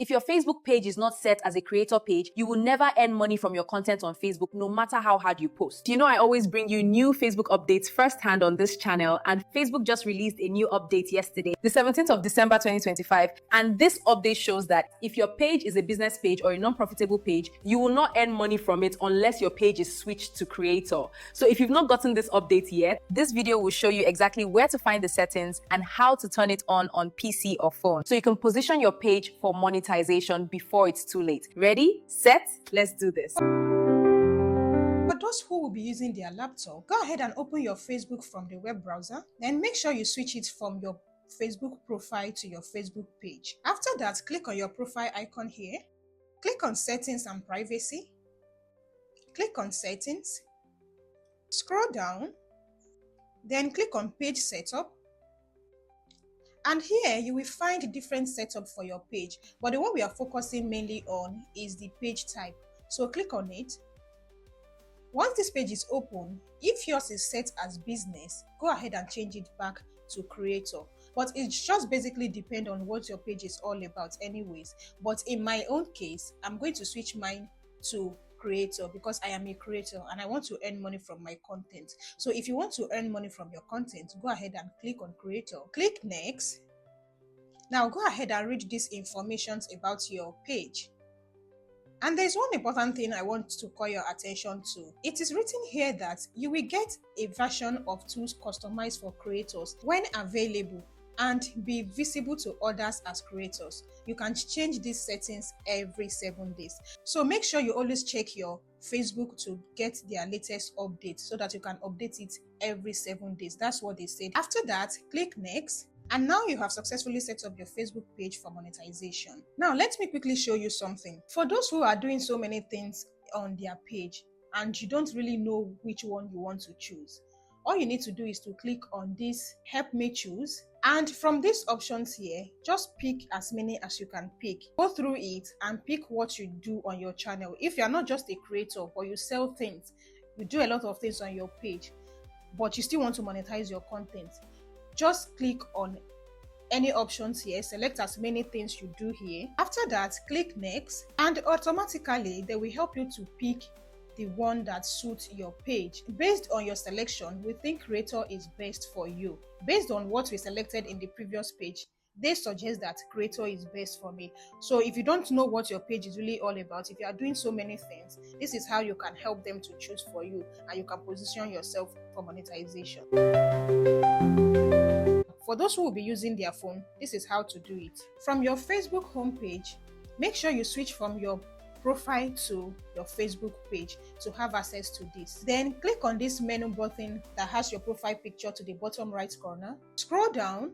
If your Facebook page is not set as a creator page, you will never earn money from your content on Facebook, no matter how hard you post. You know, I always bring you new Facebook updates firsthand on this channel, and Facebook just released a new update yesterday, the 17th of December 2025. And this update shows that if your page is a business page or a non-profitable page, you will not earn money from it unless your page is switched to creator. So if you've not gotten this update yet, this video will show you exactly where to find the settings and how to turn it on PC or phone, so you can position your page for monetization before it's too late. Ready, set, let's do this. For those who will be using their laptop, go ahead and open your Facebook from the web browser. Then make sure you switch it from your Facebook profile to your Facebook page. After that, click on your profile icon here. Click on Settings and Privacy. Click on Settings. Scroll down. Then click on Page Setup. And here you will find different setup for your page, but the one we are focusing mainly on is the page type. So click on it. Once this page is open, if yours is set as business, go ahead and change it back to creator. But it just basically depends on what your page is all about anyways. But in my own case, I'm going to switch mine to creator because I am a creator and I want to earn money from my content. So if you want to earn money from your content, go ahead and click on creator. Click next. Now go ahead and read these informations about your page. And there's one important thing I want to call your attention to. It is written here that you will get a version of tools customized for creators when available and be visible to others as creators. You can change these settings every 7 days. So make sure you always check your Facebook to get their latest update so that you can update it every 7 days. That's what they said. After that, click next. And now you have successfully set up your Facebook page for monetization. Now let me quickly show you something. For those who are doing so many things on their page and you don't really know which one you want to choose, all you need to do is to click on this Help Me Choose. And from these options here, just pick as many as you can pick. Go through it and pick what you do on your channel. If you're not just a creator but you sell things, you do a lot of things on your page, but you still want to monetize your content, just click on any options here, select as many things you do here. After that, click next, and automatically they will help you to pick the one that suits your page. Based on your selection, we think creator is best for you. Based on what we selected in the previous page, they suggest that creator is best for me. So if you don't know what your page is really all about, if you are doing so many things, this is how you can help them to choose for you and you can position yourself for monetization. For those who will be using their phone, this is how to do it. From your Facebook homepage, make sure you switch from your profile to your Facebook page to have access to this. Then click on this menu button that has your profile picture to the bottom right corner. Scroll down,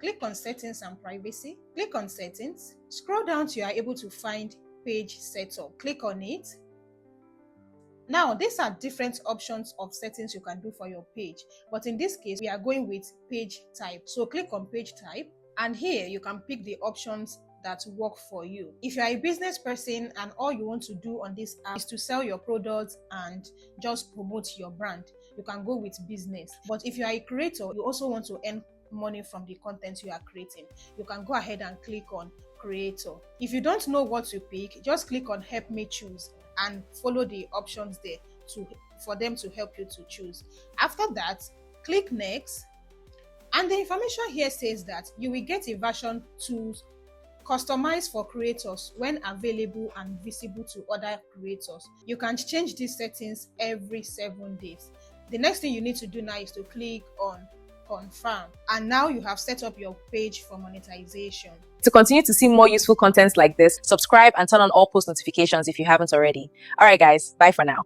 click on Settings and Privacy. Click on Settings. Scroll down till you are able to find Page Setup. Click on it. Now, these are different options of settings you can do for your page, but in this case, we are going with page type. So click on page type, and here you can pick the options that work for you. If you are a business person and all you want to do on this app is to sell your products and just promote your brand, you can go with business. But if you are a creator, you also want to earn money from the content you are creating, you can go ahead and click on creator. If you don't know what to pick, just click on Help Me Choose and follow the options there for them to help you to choose. After that, click next, and the information here says that you will get a version 2 customized for creators when available and visible to other creators. You can change these settings every 7 days. The next thing you need to do now is to click on confirm, and now you have set up your page for monetization. To continue to see more useful content like this, subscribe and turn on all post notifications if you haven't already. All right, guys, bye for now.